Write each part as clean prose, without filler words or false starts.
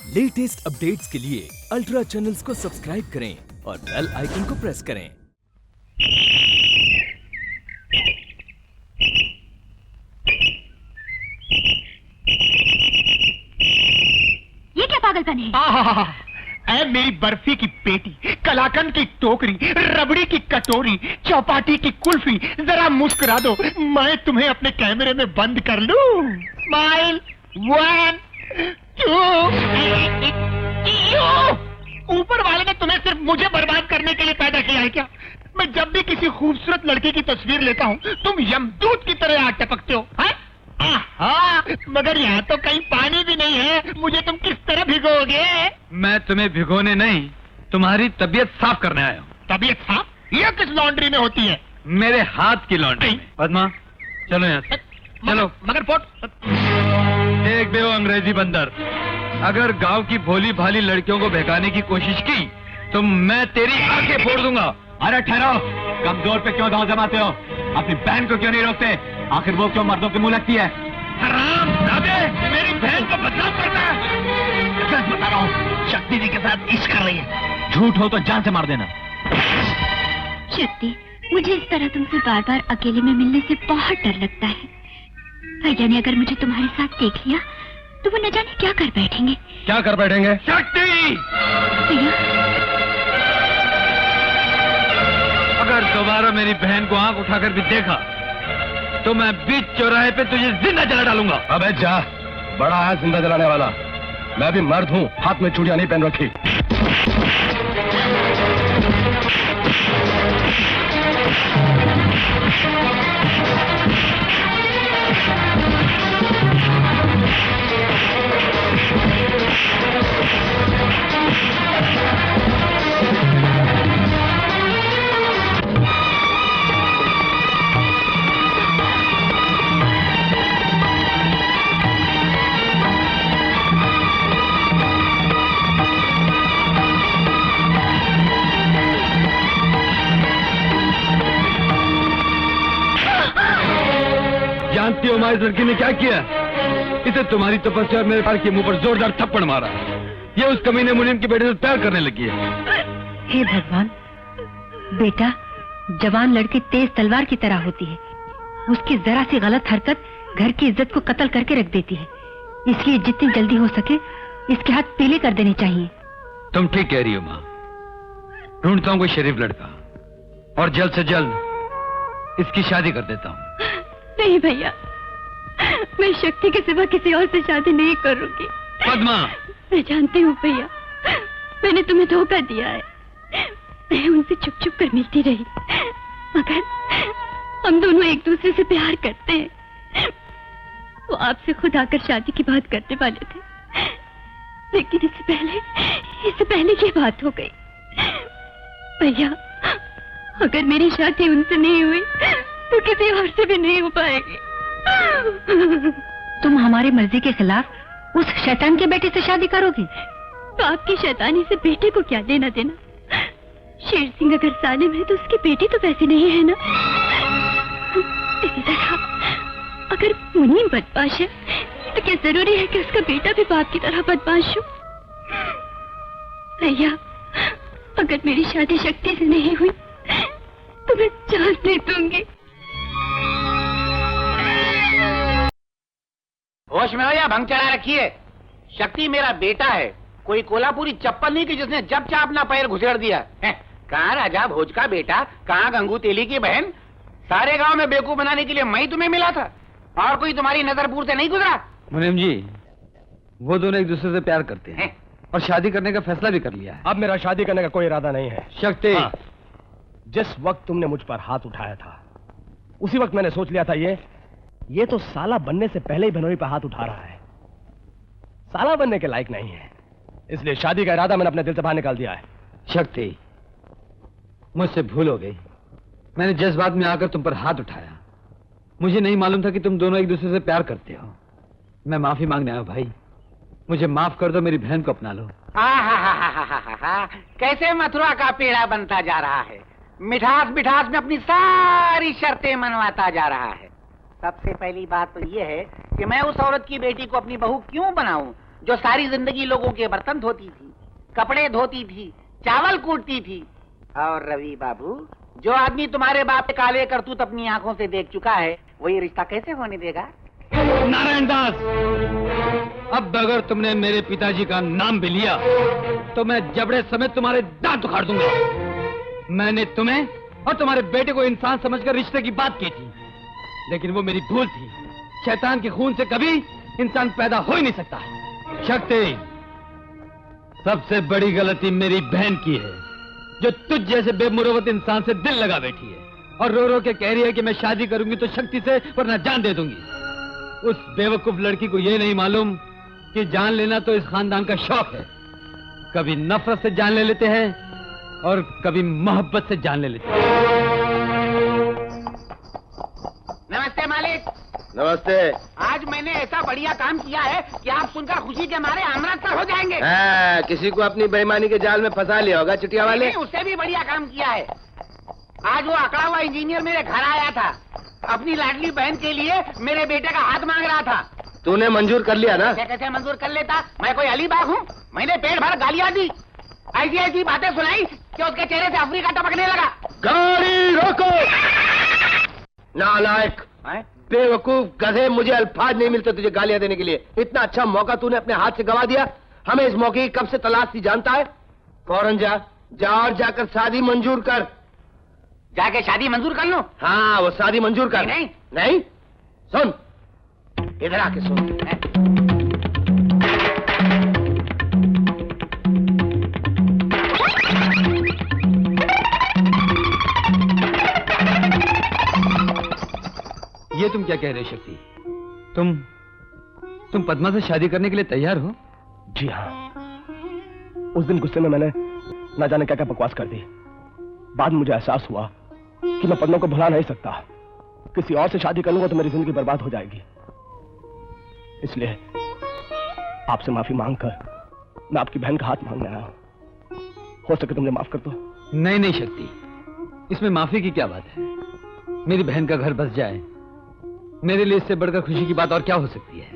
Latest updates के लिए ultra channels को सब्सक्राइब करें और बेल आइकन को प्रेस करें। ये क्या पागलपन है? ऐ मेरी बर्फी की पेटी, कलाकंद की टोकरी, रबड़ी की कटोरी, चौपाटी की कुल्फी, जरा मुस्कुरा दो, मैं तुम्हें अपने कैमरे में बंद कर लूं। स्माइल, 1, 2, ऊपर वाले ने तुम्हें सिर्फ मुझे बर्बाद करने के लिए पैदा किया है क्या? मैं जब भी किसी खूबसूरत लड़के की तस्वीर लेता हूँ, तुम यमदूत की तरह आग टपकते हो, है? आहा, मगर यहाँ तो कहीं पानी भी नहीं है, मुझे तुम किस तरह भिगोगे? मैं तुम्हें भिगोने नहीं, तुम्हारी तबीयत साफ करने आया हूँ। तबीयत साफ? ये किस लॉन्ड्री में होती है? मेरे हाथ की लॉन्ड्री में। पद्मा, चलो यहाँ से। चलो। मगर फोट देख बे वो अंग्रेजी बंदर, अगर गांव की भोली भाली लड़कियों को बहकाने की कोशिश की तो मैं तेरी आंखें फोड़ दूंगा। अरे ठहरो, कमजोर पे क्यों दांव जमाते हो? अपनी बहन को क्यों नहीं रोकते? आखिर वो क्यों मर्दों के मुंह लगती है? हराम दादे, मेरी बहन को बदनाम करना है। सच बता रहा हूँ, शक्ति जी के साथ इश्क कर रही है। झूठ हो तो जान से मार देना। शक्ति, मुझे इस तरह तुमसे बार बार अकेले में मिलने से बहुत डर लगता है। भैया ने अगर मुझे तुम्हारे साथ देख लिया तो वो न जाने क्या कर बैठेंगे। क्या कर बैठेंगे? शक्ति! भैया, अगर दोबारा मेरी बहन को आंख उठाकर भी देखा तो मैं बीच चौराहे पे तुझे जिंदा जला डालूंगा। अबे जा, बड़ा है जिंदा जलाने वाला। मैं भी मर्द हूँ, हाथ में चूड़ियां नहीं पहन रखी। जानती हो हमारी लड़की ने क्या किया? इसे तुम्हारी तपस्या और मेरे प्यार के मुंह पर जोरदार थप्पड़ मारा। ये उस कमीने मुनीम के बेटे से प्यार करने लगी है। हे भगवान, बेटा जवान लड़की तेज तलवार की तरह होती है। उसकी जरा सी गलत हरकत घर की इज्जत को कत्ल करके रख देती है। इसलिए जितनी जल्दी हो सके इसके हाथ पीले कर देने चाहिए। तुम ठीक कह रही हो माँ। ढूंढता हूँ कोई शरीफ लड़का और जल्द से जल्द इसकी शादी कर देता हूँ। नहीं भैया, मैं शक्ति के सिवा किसी और से शादी नहीं करूंगी। पद्मा, मैं जानती हूँ भैया, मैंने तुम्हें धोखा दिया है। मैं उनसे छुप छुप कर मिलती रही, मगर हम दोनों एक दूसरे से प्यार करते हैं। वो आपसे खुद आकर शादी की बात करने वाले थे, लेकिन इससे पहले ये बात हो गई। भैया, अगर मेरी शादी उनसे नहीं हुई तो किसी और से भी नहीं हो पाएगी। तुम हमारी मर्जी के खिलाफ उस शैतान के बेटे से शादी करोगी? तो आपकी शैतानी से बेटे को क्या लेना देना? शेर सिंह अगर सालिम है तो उसकी बेटी तो वैसी नहीं है ना। इसी तरह अगर मुनीम बदमाश है तो क्या जरूरी है कि उसका बेटा भी बाप की तरह बदमाश हो? भैया, अगर मेरी शादी शक्ति से नहीं हुई तो मैं जान दे दूंगी। होश में हो या भंग चढ़ा रखी है? शक्ति मेरा बेटा है, कोई कोल्हापुरी चप्पल नहीं कि जिसने जब चाह अपना पैर घुसेड़ दिया है। कहाँ राजा भोज का बेटा, कहाँ गंगू तेली की बहन? सारे गांव में बेवकूफ बनाने के लिए मैं ही तुम्हें मिला था, और कोई तुम्हारी नजरपुर से नहीं गुजरा? मुनीम जी, वो दोनों एक दूसरे से प्यार करते हैं और शादी करने का फैसला भी कर लिया है। अब मेरा शादी करने का कोई इरादा नहीं है। शक्ति, हाँ, जिस वक्त तुमने मुझ पर हाथ उठाया था उसी वक्त मैंने सोच लिया था ये तो साला बनने से पहले ही बहनोई पर हाथ उठा रहा है। साला बनने के लायक नहीं है, इसलिए शादी का इरादा मैंने अपने दिल से बाहर निकाल दिया है। शक्ति, मुझसे भूल हो गई। मैंने जज्बात में आकर तुम पर हाथ उठाया। मुझे नहीं मालूम था कि तुम दोनों एक दूसरे से प्यार करते हो। मैं माफी मांगने आया भाई, मुझे माफ कर दो, मेरी बहन को अपना लो। कैसे मथुरा का पेड़ा बनता जा रहा है, मिठास मिठास में अपनी सारी शर्तें मनवाता जा रहा है। सबसे पहली बात तो ये है कि मैं उस औरत की बेटी को अपनी बहू क्यों बनाऊं, जो सारी जिंदगी लोगों के बर्तन धोती थी, कपड़े धोती थी, चावल कूटती थी। और रवि बाबू, जो आदमी तुम्हारे बाप के काले करतूत अपनी आंखों से देख चुका है, वही रिश्ता कैसे होने देगा? नारायण दास, अब अगर तुमने मेरे पिताजी का नाम भी लिया तो मैं जबड़े समेत तुम्हारे दांत उखाड़ दूंगा। मैंने तुम्हें और तुम्हारे बेटे को इंसान समझकर रिश्ते की बात की थी, लेकिन वो मेरी भूल थी। शैतान के खून से कभी इंसान पैदा हो ही नहीं सकता। शक्ति, सबसे बड़ी गलती मेरी बहन की है, जो तुझ जैसे बेमुरवत इंसान से दिल लगा बैठी है और रो रो के कह रही है कि मैं शादी करूंगी तो शक्ति से, वरना जान दे दूंगी। उस बेवकूफ लड़की को यह नहीं मालूम कि जान लेना तो इस खानदान का शौक है। कभी नफरत से जान ले लेते हैं और कभी मोहब्बत से जान ले लेते हैं। नमस्ते मालिक। नमस्ते। आज मैंने ऐसा बढ़िया काम किया है कि आप सुनकर खुशी के मारे अमृतसर हो जाएंगे। किसी को अपनी बेईमानी के जाल में फंसा लिया होगा चिटिया वाले। नहीं, उससे भी बढ़िया काम किया है। आज वो अकड़ा हुआ इंजीनियर मेरे घर आया था, अपनी लाडली बहन के लिए मेरे बेटे का हाथ मांग रहा था। तूने मंजूर कर लिया ना? कैसे मंजूर कर लेता? मैं कोई अलीबाग हूँ? मैंने पेट भर गालियाँ दी, ऐसी ऐसी बातें सुनाई कि उसके चेहरे से अफ्रीका टपकने लगा। गाड़ी रोको! नालायक, बेवकूफ, गधे, मुझे अल्फाज नहीं मिलते तुझे गालियां देने के लिए। इतना अच्छा मौका तूने अपने हाथ से गवा दिया। हमें इस मौके की कब से तलाश थी जानता है? फौरन जा और जाकर शादी मंजूर कर। जाके शादी मंजूर कर लो? हाँ, वो शादी मंजूर कर। नहीं, नहीं? सुन, इधर आके सुन। ये तुम क्या कह रहे हो शक्ति? तुम पद्मा से शादी करने के लिए तैयार हो? जी हाँ। उस दिन गुस्से में मैंने ना जाने क्या क्या बकवास कर दी। बाद में मुझे एहसास हुआ कि मैं पद्मा को भुला नहीं सकता। किसी और से शादी कर लूंगा तो मेरी जिंदगी बर्बाद हो जाएगी। इसलिए आपसे माफी मांगकर मैं आपकी बहन का हाथ मांगने आया हूं। हो सके तो मुझे माफ कर दो। नहीं नहीं शक्ति, इसमें माफी की क्या बात है? मेरी बहन का घर बस जाए, मेरे लिए इससे बढ़कर खुशी की बात और क्या हो सकती है?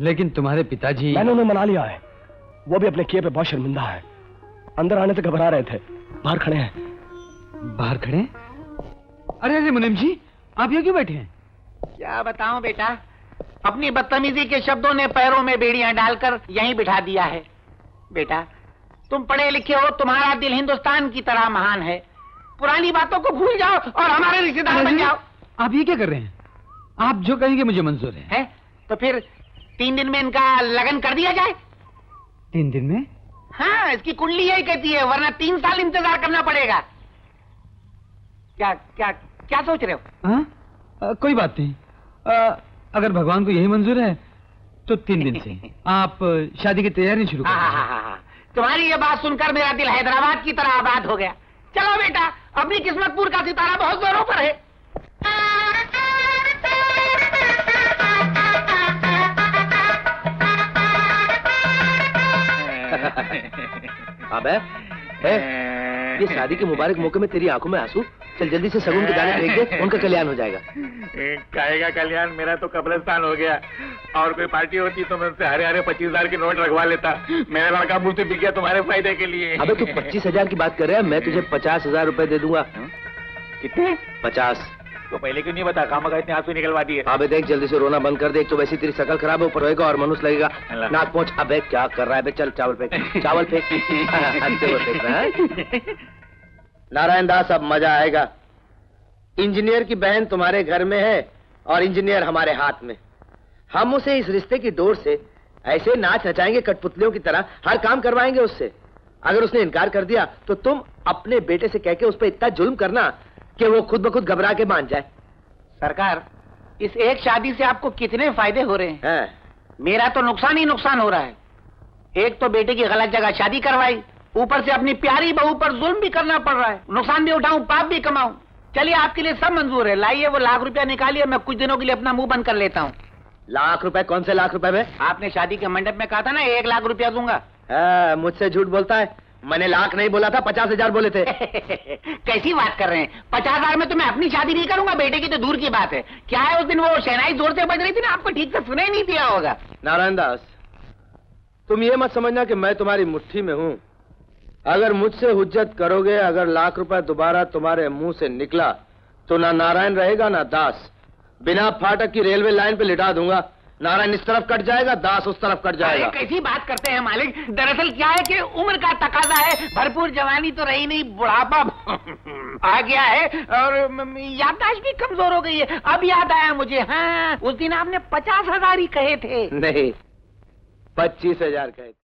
लेकिन तुम्हारे पिताजी... मैंने उन्हें मना लिया है। वो भी अपने किए पे बहुत शर्मिंदा है। अंदर आने से घबरा रहे थे। बाहर खड़े हैं। बाहर खड़े? अरे अरे मुनीम जी, आप यहाँ क्यों बैठे हैं? क्या बताऊं बेटा, अपनी बदतमीजी के शब्दों ने पैरों में बेड़ियां डालकर यहीं बिठा दिया है। बेटा, तुम पढ़े लिखे हो, तुम्हारा दिल हिंदुस्तान की तरह महान है। पुरानी बातों को भूल जाओ और हमारे रिश्तेदार बन जाओ। आप ये क्या कर रहे हैं? आप जो कहेंगे मुझे मंजूर है। तो फिर 3 दिन में इनका लगन कर दिया जाए। 3 दिन में? हाँ, इसकी कुंडली यही कहती है, वरना 3 साल इंतजार करना पड़ेगा। क्या क्या क्या सोच रहे हो? हाँ, कोई बात नहीं। अगर भगवान को यही मंजूर है तो 3 दिन से आप शादी की तैयारी शुरू करें। हाँ। तुम्हारी ये बात सुनकर मेरा दिल हैदराबाद की तरह आबाद हो गया। चलो बेटा, अपनी किस्मतपुर का सितारा बहुत जोरों पर है। अबे, ये शादी के मुबारक मौके में तेरी आंखों में आंसू। चल जल्दी से सगुन के दाने फेंक दे, उनका कल्याण हो जाएगा। काहेगा कल्याण, मेरा तो कब्रिस्तान हो गया। और कोई पार्टी होती तो मैं उससे हरे 25,000 के नोट रखवा लेता। मेरा लड़का मुझ से बिक गया तुम्हारे फायदे के लिए। अबे तू 25,000 की बात कर रहा है, मैं तुझे 50,000 रुपए दे दूंगा। कितने? 50। तो पहले क्यों नहीं बता? खामखा इतने आंसू निकलवा दिए। अबे देख, जल्दी से रोना बंद कर दे। एक तो वैसी तेरी शकल खराब है, ऊपर रोएगा और मनुष्य लगेगा। नाक पहुंच। अबे क्या कर रहा है? चल चावल फेंक, चावल फेंक। नारायण दास, अब मजा आएगा। इंजीनियर की बहन तुम्हारे घर में है और इंजीनियर हमारे हाथ में। हम उसे इस रिश्ते की डोर से ऐसे नाच नचाएंगे कठपुतलियों की तरह, हर काम करवाएंगे उससे। अगर उसने इनकार कर दिया तो तुम अपने बेटे से कह के उस पर इतना जुल्म करना कि वो खुद ब खुद घबरा के मान जाए। सरकार, इस एक शादी से आपको कितने फायदे हो रहे हैं? मेरा तो नुकसान ही नुकसान हो रहा है। एक तो बेटे की गलत जगह शादी करवाई, ऊपर से अपनी प्यारी बहू पर जुल्म भी करना पड़ रहा है। नुकसान भी उठाऊं, पाप भी कमाऊं। चलिए, आपके लिए सब मंजूर है। लाइए वो लाख रुपया निकालिए, मैं कुछ दिनों के लिए अपना मुंह बंद कर लेता हूँ। लाख रुपए? कौन से लाख रुपए में? आपने शादी के मंडप में कहा था ना 1 लाख रुपया दूंगा। मुझसे झूठ बोलता है। मैंने लाख नहीं बोला था, 50,000 बोले थे। कैसी बात कर रहे हैं? 50,000 में तो मैं अपनी शादी नहीं करूंगा, बेटे की तो दूर की बात है। क्या है, उस दिन वो शहनाई जोर से बज रही थी ना, आपको ठीक से सुनाई नहीं दिया होगा। नारायण दास, तुम ये मत समझना कि मैं तुम्हारी मुट्ठी में हूं। अगर मुझसे हुज्जत करोगे, अगर लाख रुपए दोबारा तुम्हारे मुंह से निकला तो ना नारायण रहेगा ना दास। बिना फाटक की रेलवे लाइन पे लिटा दूंगा। नारायण इस तरफ कट जाएगा, दास उस तरफ कट जाएगा। अरे कैसी बात करते हैं मालिक? दरअसल क्या है कि उम्र का तकाजा है, भरपूर जवानी तो रही नहीं, बुढ़ापा आ गया है और याददाश्त भी कमजोर हो गई है। अब याद आया मुझे, हाँ उस दिन आपने 50,000 ही कहे थे। नहीं, 25,000 कहे थे।